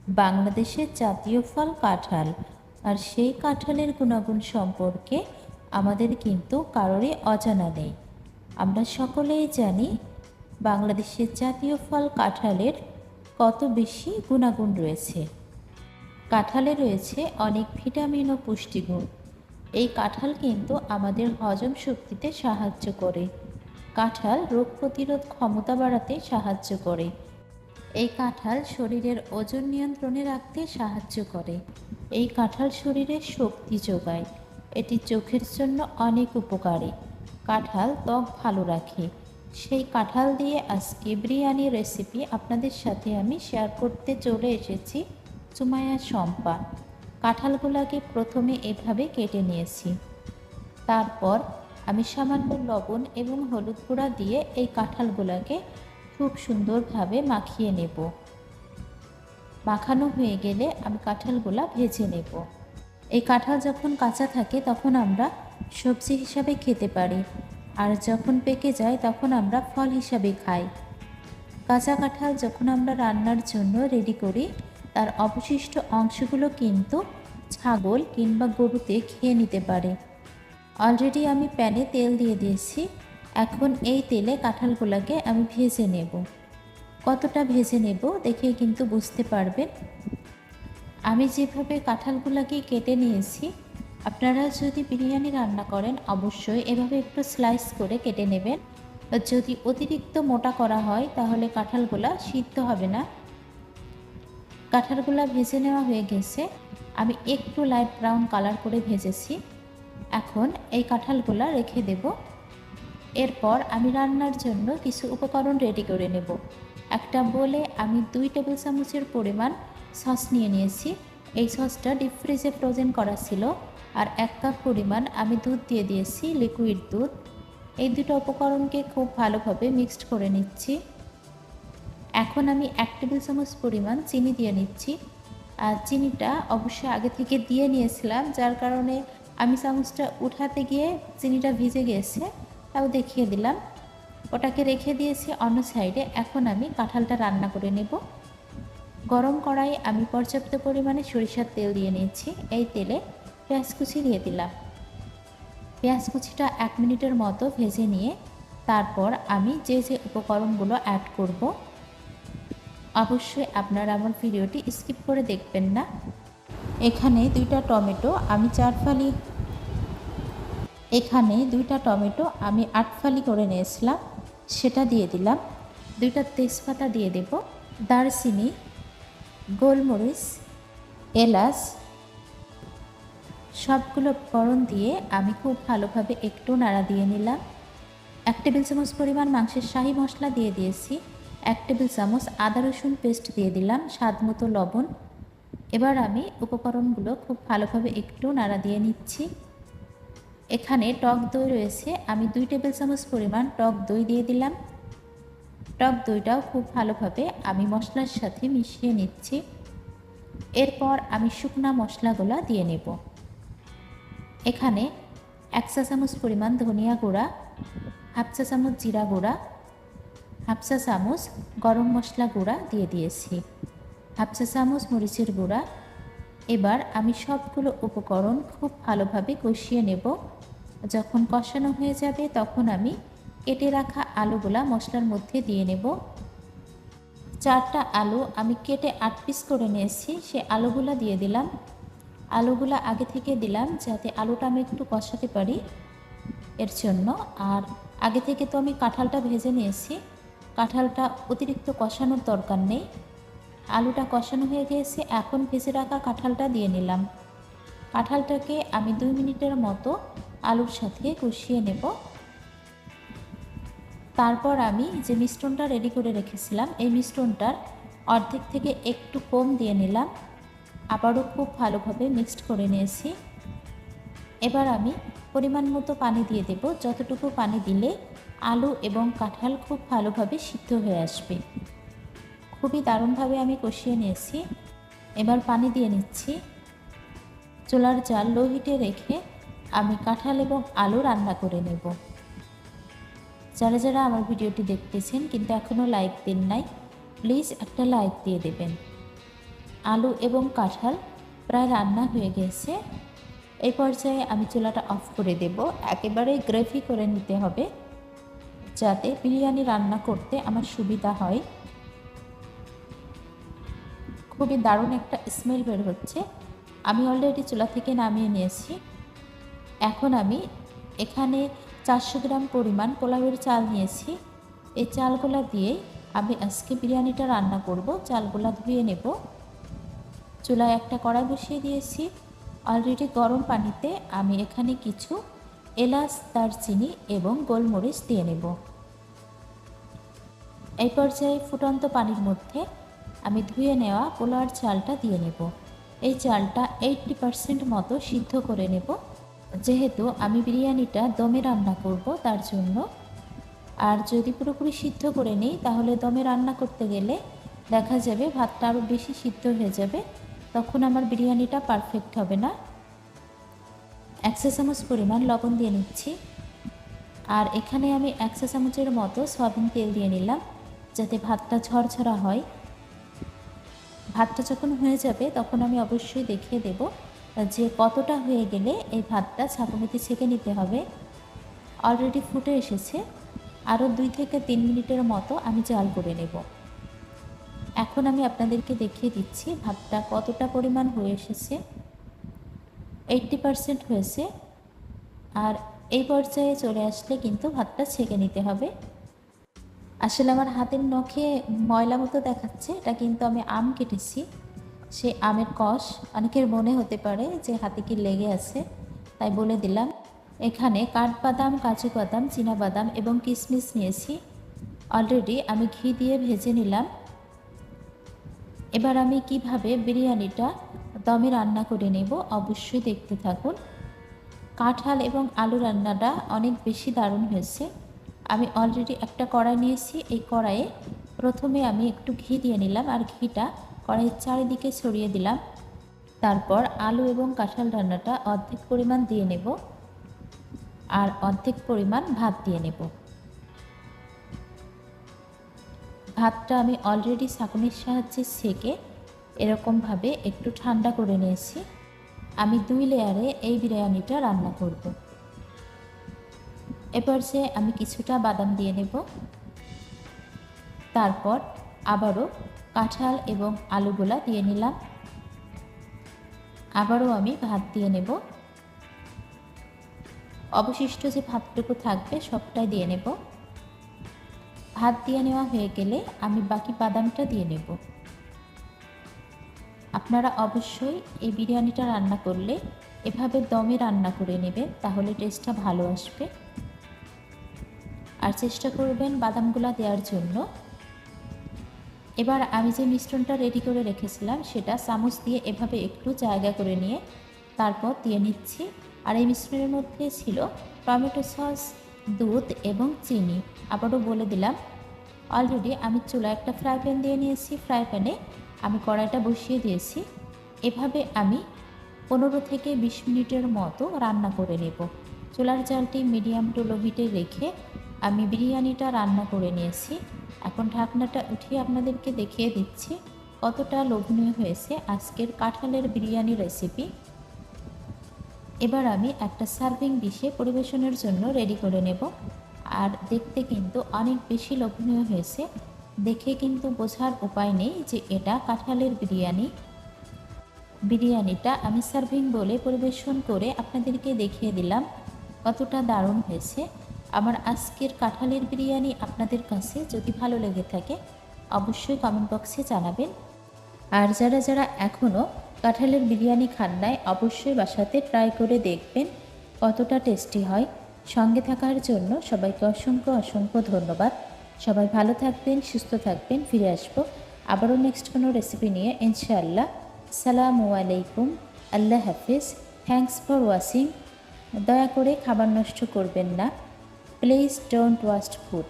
বাংলাদেশের জাতীয় ফল কাঁঠাল, আর সেই কাঁঠালের গুণাগুণ সম্পর্কে আমাদের কিন্তু কারোরই অজানা নেই। আমরা সকলেই জানি বাংলাদেশের জাতীয় ফল কাঁঠালের কত বেশি গুণাগুণ রয়েছে। কাঁঠালে রয়েছে অনেক ভিটামিন ও পুষ্টিগুণ। এই কাঁঠাল কিন্তু আমাদের হজম শক্তিতে সাহায্য করে। কাঁঠাল রোগ প্রতিরোধ ক্ষমতা বাড়াতে সাহায্য করে। এই কাঁঠাল শরীরের ওজন নিয়ন্ত্রণে রাখতে সাহায্য করে। এই কাঁঠাল শরীরে শক্তি যোগায়। এটি চোখের জন্য অনেক উপকারী। কাঁঠাল ত্বক ভালো রাখে। সেই কাঁঠাল দিয়ে আজকে বিরিয়ানি রেসিপি আপনাদের সাথে আমি শেয়ার করতে চলে এসেছি। সুমাইয়া শম্পা। কাঁঠালগুলোকে প্রথমে এভাবে কেটে নিয়েছি। তারপর আমি সামান্য লবণ এবং হলুদ গুঁড়া দিয়ে এই কাঁঠালগুলোকে খুব সুন্দরভাবে মাখিয়ে নেব। মাখানো হয়ে গেলে আমি কাঁঠালগুলা ভেজে নেব। এই কাঁঠাল যখন কাঁচা থাকে তখন আমরা সবজি হিসাবে খেতে পারি, আর যখন পেকে যায় তখন আমরা ফল হিসাবে খাই। কাঁচা কাঁঠাল যখন আমরা রান্নার জন্য রেডি করি, তার অবশিষ্ট অংশগুলো কিন্তু ছাগল কিংবা গরুতে খেয়ে নিতে পারে। অলরেডি আমি প্যানে তেল দিয়ে দিয়েছি। এখন এই তেলে কাঁঠালগুলোকে আমি ভেজে নেব। কতটা ভেজে নেব দেখে কিন্তু বুঝতে পারবেন। আমি যেভাবে কাঁঠালগুলোকে কেটে নিয়েছি, আপনারা যদি বিরিয়ানি রান্না করেন অবশ্যই এভাবে একটু স্লাইস করে কেটে নেবেন। যদি অতিরিক্ত মোটা করা হয় তাহলে কাঁঠালগুলো সিদ্ধ হবে না। কাঁঠালগুলো ভেজে নেওয়া হয়ে গেছে। আমি একটু লাইট ব্রাউন কালার করে ভেজেছি। এখন এই কাঁঠালগুলো রেখে দেব। এরপর আমি রান্নার জন্য কিছু উপকরণ রেডি করে নেব। একটা বলে আমি 2 টেবিল চামচের পরিমাণ সস নিয়ে নিয়েছি। এই সসটা ডিপ ফ্রিজে ফ্রোজেন করা ছিল। আর 1 কাপ পরিমাণ আমি দুধ দিয়ে দিয়েছি, লিকুইড দুধ। এই দুটো উপকরণকে খুব ভালোভাবে মিক্সড করে নিচ্ছি। এখন আমি 1 টেবিল চামচ পরিমাণ চিনি দিয়ে নিচ্ছি। আর চিনিটা অবশ্যই আগে থেকে দিয়ে নিয়েছিলাম, যার কারণে আমি চামচটা উঠাতে গিয়ে চিনিটা ভিজে গিয়েছে, তাও দেখিয়ে দিলাম। ওটাকে রেখে দিয়েছি অন্য সাইডে। এখন আমি কাঁঠালটা রান্না করে নেব। গরম কড়াই আমি পর্যাপ্ত পরিমাণে সরিষার তেল দিয়ে নিয়েছি। এই তেলে পেঁয়াজ কুচি দিয়ে দিলাম। পেঁয়াজ কুচিটা 1 মিনিটের মতো ভেজে নিয়ে তারপর আমি যে যে উপকরণগুলো অ্যাড করব, অবশ্যই আপনারা আমার ভিডিওটি স্কিপ করে দেখবেন না। এখানে 2টা টমেটো আমি 4 ফালি এখানে 2টা টমেটো আমি 8 ফালি করে নিয়েছিলাম, সেটা দিয়ে দিলাম। 2টা তেজপাতা দিয়ে দেব, দারচিনি, গোলমরিচ, এলাচ, সবগুলো উপকরণ দিয়ে আমি খুব ভালোভাবে একটু নাড়া দিয়ে নিলাম। 1 টেবিল চামচ পরিমাণ মাংসের শাহি মশলা দিয়ে দিয়েছি। 1 টেবিল চামচ আদা রসুন পেস্ট দিয়ে দিলাম, স্বাদ মতো লবণ। এবার আমি উপকরণগুলো খুব ভালোভাবে একটু নাড়া দিয়ে নিচ্ছি। এখানে টক দই রয়েছে, আমি 2 টেবিল চামচ পরিমাণ টক দই দিয়ে দিলাম। টক দইটাও খুব ভালোভাবে আমি মশলার সাথে মিশিয়ে নিচ্ছি। এরপর আমি শুকনা মশলাগুলো দিয়ে নেব। এখানে 1 চা চামচ পরিমাণ ধনিয়া গুঁড়া, 1/2 চা চামচ জিরা গুঁড়া, 1/2 চা চামচ গরম মশলা গুঁড়া দিয়ে দিয়েছি, 1/2 চা চামচ মরিচের গুঁড়া। এবার আমি সবগুলো উপকরণ খুব ভালোভাবে কষিয়ে নেব। যখন কষানো হয়ে যাবে তখন আমি কেটে রাখা আলুগুলা মশলার মধ্যে দিয়ে নেব। 4টা আলু আমি কেটে 8 পিস করে নিয়েছি, সে আলুগুলা দিয়ে দিলাম। আলুগুলা আগে থেকে দিলাম যাতে আলুটা আমি একটু কষাতে পারি, এর জন্য। আর আগে থেকে তো আমি কাঁঠালটা ভেজে নিয়েছি, কাঁঠালটা অতিরিক্ত কষানোর দরকার নেই। আলুটা কষানো হয়ে গিয়েছে, এখন ভেজে রাখা কাঁঠালটা দিয়ে নিলাম। কাঁঠালটাকে আমি 2 মিনিটের মতো আলুর সাথে কষিয়ে নেব। তারপর আমি যে মিশ্রণটা রেডি করে রেখেছিলাম, এই মিশ্রণটার অর্ধেক থেকে একটু কম দিয়ে নিলাম। আবারও খুব ভালোভাবে মিক্সড করে নিয়েছি। এবার আমি পরিমাণ মতো পানি দিয়ে দেব, যতটুকু পানি দিলে আলু এবং কাঁঠাল খুব ভালোভাবে সিদ্ধ হয়ে আসবে। খুবই দারুণভাবে আমি কষিয়ে নিয়েছি। এবার পানি দিয়ে নিচ্ছি। চুলার জাল লো হিটে রেখে আমি কাঁঠাল এবং আলু রান্না করে নেব। যারা যারা আমার ভিডিওটি দেখতেছেন কিন্তু এখনও লাইক দেন নাই, প্লিজ একটা লাইক দিয়ে দেবেন। আলু এবং কাঁঠাল প্রায় রান্না হয়ে গেছে। এই পর্যায়ে আমি চুলাটা অফ করে দেব। একেবারে গ্রেভি করে নিতে হবে যাতে বিরিয়ানি রান্না করতে আমার সুবিধা হয়। খুবই দারুণ একটা স্মেল বের হচ্ছে। আমি অলরেডি চুলা থেকে নামিয়ে নিয়েছি। এখন আমি এখানে 400 গ্রাম পরিমাণ পোলাওয়ের চাল নিয়েছি। এই চালগুলা দিয়ে আমি আজকে বিরিয়ানিটা রান্না করব। চালগুলা ধুয়ে নেব। চুলায় একটা কড়াই বসিয়ে দিয়েছি। অলরেডি গরম পানিতে আমি এখানে কিছু এলাচ, দারচিনি এবং গোলমরিচ দিয়ে নেব। এই পর্যায়ে ফুটন্ত পানির মধ্যে আমি ধুয়ে নেওয়া পোলাওর চালটা দিয়ে নেব। এই চালটা 80% মতো সিদ্ধ করে নেব, যেহেতু আমি বিরিয়ানিটা দমে রান্না করব তার জন্য। আর যদি পুরোপুরি সিদ্ধ করে নিই তাহলে দমে রান্না করতে গেলে দেখা যাবে ভাতটা আরও বেশি সিদ্ধ হয়ে যাবে, তখন আমার বিরিয়ানিটা পারফেক্ট হবে না। 1 চা চামচ পরিমাণ লবণ দিয়ে নিচ্ছি। আর এখানে আমি 1 চা চামচের মতো সয়াবিন তেল দিয়ে নিলাম যাতে ভাতটা ঝরঝরা হয়। ভাতটা যখন হয়ে যাবে তখন আমি অবশ্যই দেখিয়ে দেব যে কতটা হয়ে গেলে এই ভাতটা ছাঁকুনিতে ছেঁকে নিতে হবে। অলরেডি ফুটে এসেছে। আরও 2 থেকে 3 মিনিটের মতো আমি জাল করে নেব। এখন আমি আপনাদেরকে দেখিয়ে দিচ্ছি ভাতটা কতটা পরিমাণ হয়ে এসেছে। 80% হয়েছে। আর এই পর্যায়ে চলে আসলে কিন্তু ভাতটা ছেঁকে নিতে হবে। আসলে আমার হাতের নখে ময়লা মতো দেখাচ্ছে, এটা কিন্তু আমি আম কেটেছি। সেই আমের কষ অনেকের মনে হতে পারে যে হাতে কি লেগে আছে, তাই বলে দিলাম। এখানে কাঠবাদাম, কাজু বাদাম, চীনাবাদাম এবং কিশমিশ নিয়েছি। অলরেডি আমি ঘি দিয়ে ভেজে নিলাম। এবার আমি কিভাবে বিরিয়ানিটা দমে রান্না করে নেব অবশ্যই দেখতে থাকুন। কাঁঠাল এবং আলু রান্নাটা অনেক বেশি দারুণ হয়েছে। আমি অলরেডি একটা কড়াই নিয়েছি। এই কড়াইয়ে প্রথমে আমি একটু ঘি দিয়ে নিলাম আর ঘিটা কড়াইয়ের চারিদিকে ছড়িয়ে দিলাম। তারপর আলু এবং কাঁঠাল রান্নাটা অর্ধেক পরিমাণ দিয়ে নেব আর অর্ধেক পরিমাণ ভাত দিয়ে নেব। ভাতটা আমি অলরেডি ছাঁকনির সাহায্যে ছেঁকে এরকমভাবে একটু ঠান্ডা করে নিয়েছি। আমি 2 লেয়ারে এই বিরিয়ানিটা রান্না করব। এবার যে আমি কিছুটা বাদাম দিয়ে নেব। তারপর আবারও কাঁঠাল এবং আলুগুলা দিয়ে নিলাম। আবারও আমি ভাত দিয়ে নেব। অবশিষ্ট যে ভাতটুকু থাকবে সবটাই দিয়ে নেব। ভাত দিয়ে নেওয়া হয়ে গেলে আমি বাকি বাদামটা দিয়ে নেব। আপনারা অবশ্যই এই বিরিয়ানিটা রান্না করলে এভাবে দমে রান্না করে নেবেন, তাহলে টেস্টটা ভালো আসবে। আর চেষ্টা করবেন বাদামগুলা দেওয়ার জন্য। এবার আমি যে মিশ্রণটা রেডি করে রেখেছিলাম সেটা চামচ দিয়ে এভাবে একটু জায়গা করে নিয়ে তারপর দিয়ে নিচ্ছি। আর এই মিশ্রণের মধ্যে ছিল টমেটো সস, দুধ এবং চিনি। আবারও বলে দিলাম, অলরেডি আমি চুলায় একটা ফ্রাই প্যান দিয়ে নিয়েছি। ফ্রাই প্যানে আমি কড়াইটা বসিয়ে দিয়েছি। এভাবে আমি 15 থেকে 20 মিনিটের মতো রান্না করে নেব। চুলার জালটি মিডিয়াম টু লো হিটে রেখে আমি বিরিয়ানিটা রান্না করে নিয়েছি। এখন ঢাকনাটা উঠিয়ে আপনাদেরকে দেখিয়ে দিচ্ছি কতটা লোভনীয় হয়েছে আজকের কাঁঠালের বিরিয়ানি রেসিপি। এবার আমি একটা সার্ভিং ডিশে পরিবেশনের জন্য রেডি করে নেব। আর দেখতে কিন্তু অনেক বেশি লোভনীয় হয়েছে। দেখে কিন্তু বোঝার উপায় নেই যে এটা কাঁঠালের বিরিয়ানি। বিরিয়ানিটা আমি সার্ভিং বলে পরিবেশন করে আপনাদেরকে দেখিয়ে দিলাম কতটা দারুণ হয়েছে। আমার আজকের কাঁঠালের বিরিয়ানি আপনাদের কাছে যদি ভালো লেগে থাকে অবশ্যই কমেন্ট বক্সে জানাবেন। আর যারা যারা এখনও কাঁঠালের বিরিয়ানি খান নাই অবশ্যই বাসাতে ট্রাই করে দেখবেন কতটা টেস্টি হয়। সঙ্গে থাকার জন্য সবাইকে অসংখ্য অসংখ্য ধন্যবাদ। সবাই ভালো থাকবেন, সুস্থ থাকবেন। ফিরে আসবো আবারও নেক্সট কোনো রেসিপি নিয়ে ইনশাআল্লাহ। আসসালামু আলাইকুম, আল্লাহ হাফিজ। Thanks for watching. দয়া করে খাবার নষ্ট করবেন না। Please don't waste food.